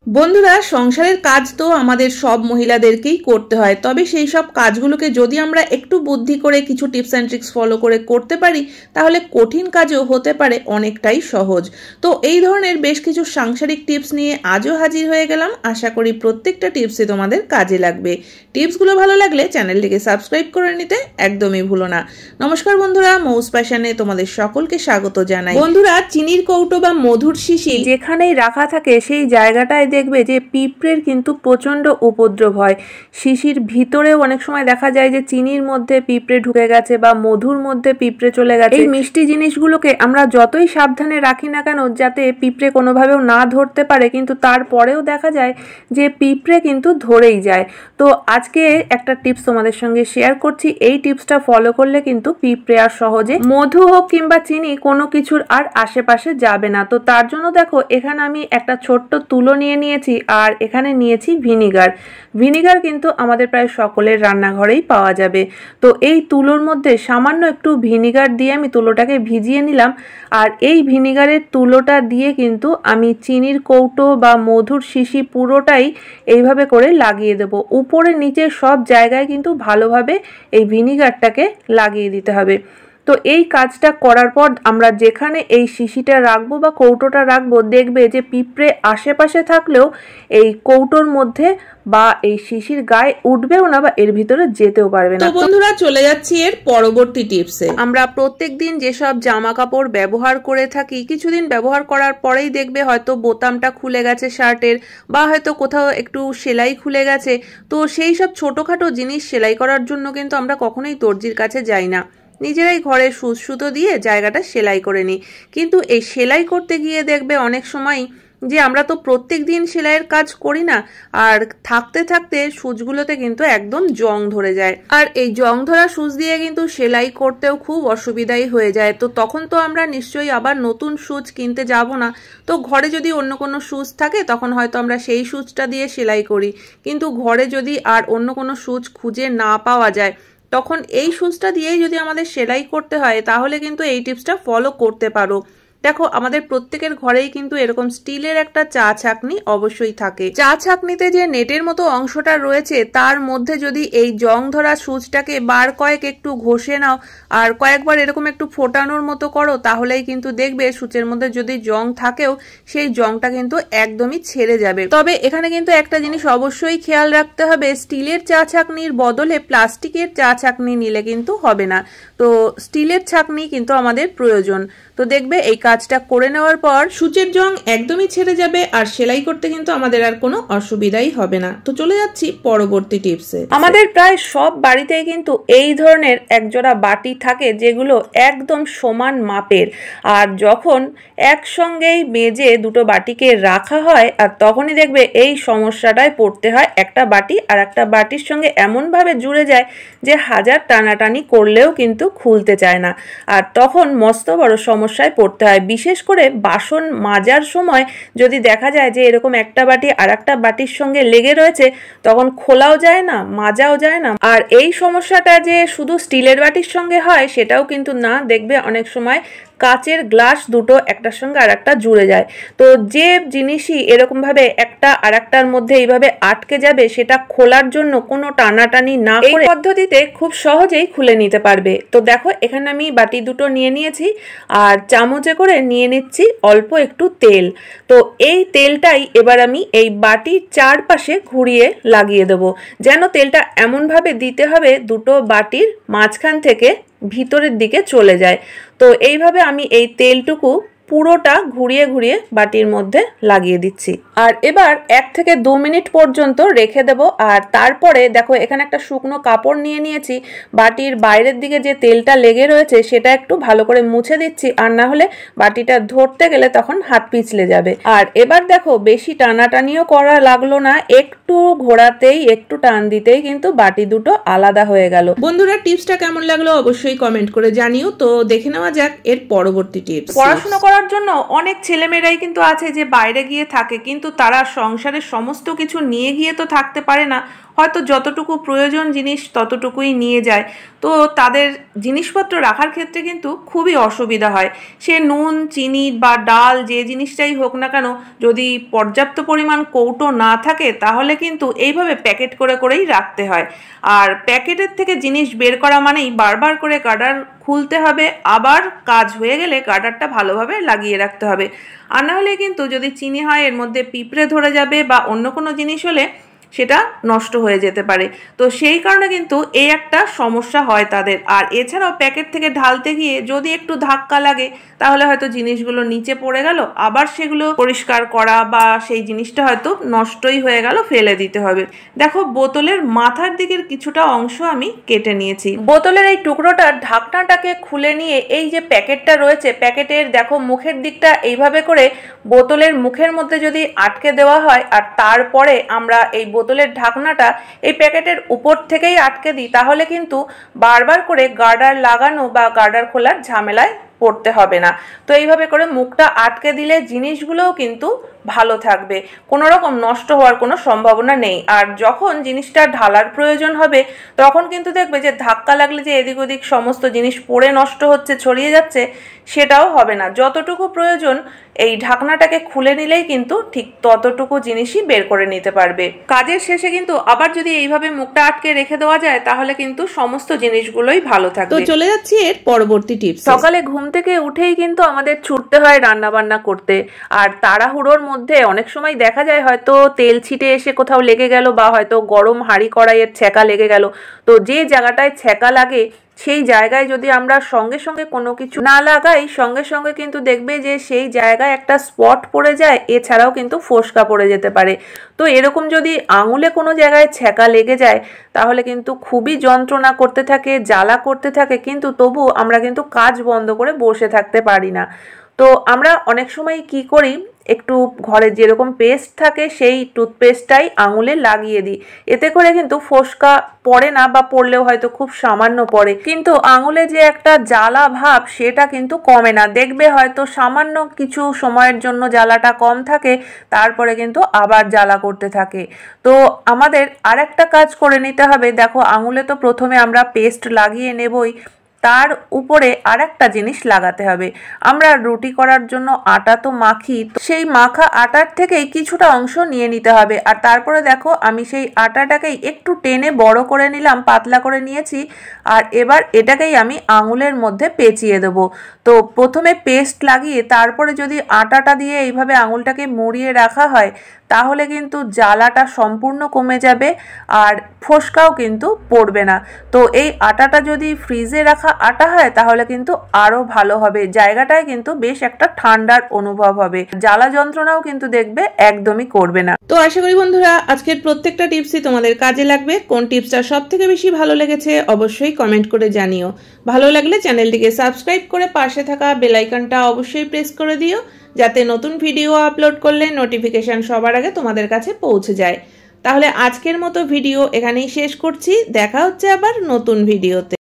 বন্ধুরা, সংসারের কাজ তো আমাদের সব মহিলাদেরকেই করতে হয়, তবে সেই সব কাজগুলোকে যদি আমরা একটু বুদ্ধি করে কিছু টিপস অ্যান্ড ট্রিক্স ফলো করে করতে পারি তাহলে কঠিন কাজও হতে পারে অনেকটাই সহজ। তো এই ধরনের বেশ কিছু সাংসারিক টিপস নিয়ে আজও হাজির হয়ে গেলাম। আশা করি প্রত্যেকটা টিপসই তোমাদের কাজে লাগবে। টিপসগুলো ভালো লাগলে চ্যানেলটিকে সাবস্ক্রাইব করে নিতে একদমই ভুলো না। নমস্কার বন্ধুরা, মৌস প্যাশনে তোমাদের সকলকে স্বাগত জানাই। বন্ধুরা, চিনির কৌটো বা মধুর শিশি যেখানেই রাখা থাকে সেই জায়গাটায় দেখবে যে পিঁপড়ের কিন্তু প্রচন্ড উপদ্রব হয়। শিশির ভিতরেও অনেক সময় দেখা যায় যে চিনির মধ্যে পিঁপড়ে ঢুকে গেছে বা মধুর মধ্যে পিঁপড়ে চলে গেছে। এই মিষ্টি জিনিসগুলোকে আমরা যতই সাবধানে রাখি না কেন যাতে পিঁপড়ে কোনোভাবেও না ধরতে পারে, কিন্তু তারপরেও দেখা যায় যে পিঁপড়ে কিন্তু ধরেই যায়। তো আজকে একটা টিপস তোমাদের সঙ্গে শেয়ার করছি। এই টিপসটা ফলো করলে কিন্তু পিঁপড়ে আর সহজে মধু হোক কিংবা চিনি কোনো কিছুর আর আশেপাশে যাবে না। তো তার জন্য দেখো এখানে আমি একটা ছোট্ট তুলো নিয়েছি আর এখানে নিয়েছি ভিনিগার। ভিনিগার কিন্তু আমাদের প্রায় সকলের রান্নাঘরেই পাওয়া যাবে। তো এই তুলোর মধ্যে সামান্য একটু ভিনিগার দিয়ে আমি তুলোটাকে ভিজিয়ে নিলাম। আর এই ভিনিগারের তুলোটা দিয়ে কিন্তু আমি চিনির কৌটো বা মধুর শিশি পুরোটাই এইভাবে করে লাগিয়ে দেব। উপরে নিচে সব জায়গায় কিন্তু ভালোভাবে এই ভিনিগারটাকে লাগিয়ে দিতে হবে। তো এই কাজটা করার পর আমরা যেখানে এই শিশিটা রাখবো বা কৌটোটা রাখবো দেখবে যে পিঁপড়ে আশেপাশে থাকলেও এই কৌটোর মধ্যে বা এই শিশির গায়ে উঠবেও না বা এর ভিতরে যেতেও পারবে না। তো বন্ধুরা, চলে যাচ্ছি এর পরবর্তী টিপসে। আমরা প্রত্যেকদিন যেসব জামা কাপড় ব্যবহার করে থাকি, কিছুদিন ব্যবহার করার পরেই দেখবে হয়তো বোতামটা খুলে গেছে শার্টের বা হয়তো কোথাও একটু সেলাই খুলে গেছে। তো সেই সব ছোটখাটো জিনিস সেলাই করার জন্য কিন্তু আমরা কখনোই দর্জির কাছে যাই না, নিজেরাই ঘরে সুতো দিয়ে জায়গাটা সেলাই করে নিই। কিন্তু এই সেলাই করতে গিয়ে দেখবে অনেক সময় যে আমরা তো প্রত্যেক দিন সেলাইয়ের কাজ করি না, আর থাকতে থাকতে সূচগুলোতে কিন্তু একদম জং ধরে যায়। আর এই জং ধরা সূচ দিয়ে কিন্তু সেলাই করতেও খুব অসুবিধাই হয়ে যায়। তো তখন তো আমরা নিশ্চয়ই আবার নতুন সূচ কিনতে যাব না। তো ঘরে যদি অন্য কোনো সূচ থাকে তখন হয়তো আমরা সেই সূচটা দিয়ে সেলাই করি, কিন্তু ঘরে যদি আর অন্য কোনো সূচ খুঁজে না পাওয়া যায় তখন এই সূচটা দিয়েই যদি আমাদের সেলাই করতে হয় তাহলে কিন্তু এই টিপসটা ফলো করতে পারো। দেখো আমাদের প্রত্যেকের ঘরেই কিন্তু এরকম স্টিলের একটা চা ছাঁকনি অবশ্যই থাকে। চা ছাঁকনিতে যে নেটের মতো অংশটা রয়েছে তার মধ্যে যদি এই জং ধরা সূচটাকে বার কয়েক একটু ঘষে নাও আর কয়েকবার এরকম একটু ফোটানোর মতো করো, তাহলেই কিন্তু দেখবে সূচের মধ্যে যদি জং থাকেও সেই জংটা কিন্তু একদমই ছেড়ে যাবে। তবে এখানে কিন্তু একটা জিনিস অবশ্যই খেয়াল রাখতে হবে, স্টিলের চা ছাঁকনির বদলে প্লাস্টিকের চা ছাঁকনি নিলে কিন্তু হবে না। তো স্টিলের ছাঁকনি কিন্তু আমাদের প্রয়োজন। তো দেখবে এই কাজটা করে নেওয়ার পর সূচের জং একদমই ছেড়ে যাবে আর সেলাই করতে কিন্তু আমাদের আর কোনো অসুবিধাই হবে না। তো চলে যাচ্ছি পরবর্তী টিপসে। আমাদের প্রায় সব বাড়িতেই কিন্তু এই ধরনের একজোড়া বাটি থাকে যেগুলো একদম সমান মাপের। আর যখন একসঙ্গেই মেজে দুটো বাটিকে রাখা হয় আর তখনই দেখবে এই সমস্যাটায় পড়তে হয়। একটা বাটি আর একটা বাটির সঙ্গে এমনভাবে জুড়ে যায় যে হাজার টানাটানি করলেও কিন্তু খুলতে চায় না। আর তখন মস্ত বড় সমস্যায় পড়তে হয়। বিশেষ করে বাসন মাজার সময় যদি দেখা যায় যে এরকম একটা বাটি আর একটা বাটির সঙ্গে লেগে রয়েছে তখন খোলাও যায় না, মাজাও যায় না। আর এই সমস্যাটা যে শুধু স্টিলের বাটির সঙ্গে হয় সেটাও কিন্তু না, দেখবে অনেক সময় কাচের গ্লাস দুটো একটার সঙ্গে আর একটা জুড়ে যায়। তো যে জিনিসই এরকম ভাবে একটা আর একটার মধ্যে এইভাবে আটকে যাবে সেটা খোলার জন্য কোনো টানাটানি না করে এই পদ্ধতিতে খুব সহজেই খুলে নিতে পারবে। তো দেখো এখানে আমি বাটি দুটো নিয়ে নিয়েছি আর চামচে করে নিয়ে নিচ্ছি অল্প একটু তেল। তো এই তেলটাই এবার আমি এই বাটির চারপাশে ঘুরিয়ে লাগিয়ে দেবো। যেন তেলটা এমনভাবে দিতে হবে দুটো বাটির মাঝখান থেকে ভিতরের দিকে চলে যায়। তো এইভাবে আমি এই তেলটুকু পুরোটা ঘুরিয়ে ঘুরিয়ে বাটির মধ্যে লাগিয়ে দিচ্ছি। আর এবার 1 থেকে 2 মিনিট পর্যন্ত রেখে দেব। আর তারপরে দেখো এখানে একটা শুকনো কাপড় নিয়ে নিয়েছি, বাটির বাইরের দিকে যে তেলটা লেগে রয়েছে সেটা একটু ভালো করে মুছে দিচ্ছি, আর না হলে বাটিটা ধরতে গেলে তখন হাত পিছলে যাবে। আর এবার দেখো বেশি টানাটানিও করা লাগলো না, একটু ঘোরাতেই একটু টান দিতেই কিন্তু বাটি দুটো আলাদা হয়ে গেল। বন্ধুরা, টিপসটা কেমন লাগলো অবশ্যই কমেন্ট করে জানিও। তো দেখে নেওয়া যাক এর পরবর্তী টিপস। পড়াশোনা করার জন্য অনেক ছেলেমেয়েরাই কিন্তু আছে যে বাইরে গিয়ে থাকে, কিন্তু তারা সংসারের সমস্ত কিছু নিয়ে গিয়ে তো থাকতে পারে না, হয়তো যতটুকু প্রয়োজন জিনিস ততটুকুই নিয়ে যায়। তো তাদের জিনিসপত্র রাখার ক্ষেত্রে কিন্তু খুবই অসুবিধা হয়। সে নুন, চিনি বা ডাল যে জিনিসটাই হোক না কেন, যদি পর্যাপ্ত পরিমাণ কৌটো না থাকে তাহলে কিন্তু এইভাবে প্যাকেট করে করেই রাখতে হয়। আর প্যাকেটের থেকে জিনিস বের করা মানেই বারবার করে গার্ডার খুলতে হবে, আবার কাজ হয়ে গেলে গার্ডারটা ভালোভাবে লাগিয়ে রাখতে হবে। আর না হলে কিন্তু যদি চিনি হয় এর মধ্যে পিঁপড়ে ধরে যাবে বা অন্য কোনো জিনিস হলে সেটা নষ্ট হয়ে যেতে পারে। তো সেই কারণে কিন্তু এই একটা সমস্যা হয় তাদের। আর এছাড়াও প্যাকেট থেকে ঢালতে গিয়ে যদি একটু ধাক্কা লাগে তাহলে হয়তো জিনিসগুলো নিচে পড়ে গেল, আবার সেগুলো পরিষ্কার করা বা সেই জিনিসটা হয়তো নষ্টই হয়ে গেল, ফেলে দিতে হবে। দেখো বোতলের মাথার দিকের কিছুটা অংশ আমি কেটে নিয়েছি। বোতলের এই টুকরোটার ঢাকনাটাকে খুলে নিয়ে এই যে প্যাকেটটা রয়েছে, প্যাকেটের দেখো মুখের দিকটা এইভাবে করে বোতলের মুখের মধ্যে যদি আটকে দেওয়া হয় আর তারপরে আমরা এই বোতলের ঢাকনাটা এই প্যাকেটের উপর থেকেই আটকে দিই, তাহলে কিন্তু বারবার করে গার্ডার লাগানো বা গার্ডার খোলার ঝামেলায় পড়তে হবে না। তো এইভাবে করে মুখটা আটকে দিলে জিনিসগুলোও কিন্তু ভালো থাকবে, কোনো রকম নষ্ট হওয়ার কোনো সম্ভাবনা নেই। আর যখন জিনিসটা ঢালার প্রয়োজন হবে তখন কিন্তু দেখবে যে ধাক্কা লাগলে যে এদিক ওদিক সমস্ত জিনিস পড়ে নষ্ট হচ্ছে, ছড়িয়ে যাচ্ছে, সেটাও হবে না। যতটুকু প্রয়োজন এই ঢাকনাটাকে খুলে নিলেই কিন্তু ঠিক ততটুকু জিনিসই বের করে নিতে পারবে। কাজের শেষে কিন্তু আবার যদি এইভাবে মুখটা আটকে রেখে দেওয়া যায় তাহলে কিন্তু সমস্ত জিনিসগুলোই ভালো থাকবে। তো চলে যাচ্ছি এর পরবর্তী টিপস। সকালে ঘুম থেকে উঠেই কিন্তু আমাদের ছুটতে হয় রান্না বান্না করতে, আর তাড়াহুড়োর মধ্যে অনেক সময় দেখা যায় হয়তো তেল ছিটে এসে কোথাও লেগে গেল বা হয়তো গরম হাঁড়ি কড়াইয়ের ছ্যাঁকা লেগে গেল। তো যে জায়গাটায় ছ্যাঁকা লাগে সেই জায়গায় যদি আমরা সঙ্গে সঙ্গে কোনো কিছু না লাগাই, সঙ্গে সঙ্গে কিন্তু দেখবে যে সেই জায়গায় একটা স্পট পড়ে যায়, এছাড়াও কিন্তু ফোসকা পড়ে যেতে পারে। তো এরকম যদি আঙুলে কোনো জায়গায় ছ্যাঁকা লেগে যায় তাহলে কিন্তু খুবই যন্ত্রণা করতে থাকে, জ্বালা করতে থাকে, কিন্তু তবু আমরা কিন্তু কাজ বন্ধ করে বসে থাকতে পারি না। তো আমরা অনেক সময় কি করি, একটু ঘরে যেরকম পেস্ট থাকে সেই টুথপেস্টটাই আঙুলে লাগিয়ে দিই, এতে করে কিন্তু ফোসকা পড়ে না, বা পড়লেও হয়তো খুব সামান্য পড়ে, কিন্তু আঙুলে যে একটা জ্বালা ভাব সেটা কিন্তু কমে না। দেখবে হয়তো সামান্য কিছু সময়ের জন্য জ্বালাটা কম থাকে, তারপরে কিন্তু আবার জ্বালা করতে থাকে। তো আমাদের আরেকটা কাজ করে নিতে হবে। দেখো আঙুলে তো প্রথমে আমরা পেস্ট লাগিয়ে নেবই, তার উপরে আরেকটা জিনিস লাগাতে হবে। আমরা রুটি করার জন্য আটা তো মাখি, সেই মাখা আটার থেকেই কিছুটা অংশ নিয়ে নিতে হবে। আর তারপরে দেখো আমি সেই আটাটাকেই একটু টেনে বড় করে নিলাম, পাতলা করে নিয়েছি, আর এবার এটাকেই আমি আঙুলের মধ্যে পেঁচিয়ে দেবো। তো প্রথমে পেস্ট লাগিয়ে তারপরে যদি আটাটা দিয়ে এইভাবে আঙুলটাকে মুড়িয়ে রাখা হয় তাহলে কিন্তু জ্বালাটা সম্পূর্ণ কমে যাবে আর ফোসকাও কিন্তু পড়বে না। তো এই আটাটা যদি ফ্রিজে রাখা আটা হয় তাহলে কিন্তু আরো ভালো হবে, জায়গাটায় কিন্তু বেশ একটা ঠান্ডার অনুভব হবে, জ্বালা যন্ত্রণাও কিন্তু দেখবে একদমই করবে না। তো আশা করি বন্ধুরা আজকের প্রত্যেকটা টিপসই তোমাদের কাজে লাগবে। কোন টিপসটা সব থেকে বেশি ভালো লেগেছে অবশ্যই কমেন্ট করে জানিও। ভালো লাগলে চ্যানেলটিকে সাবস্ক্রাইব করে পাশে থাকা বেল আইকনটা অবশ্যই প্রেস করে দিও, যাতে নতুন ভিডিও আপলোড করলে নোটিফিকেশন সবার আগে তোমাদের কাছে পৌঁছে যায়। তাহলে আজকের মতো ভিডিও এখানেই শেষ করছি, দেখা হচ্ছে আবার নতুন ভিডিওতে।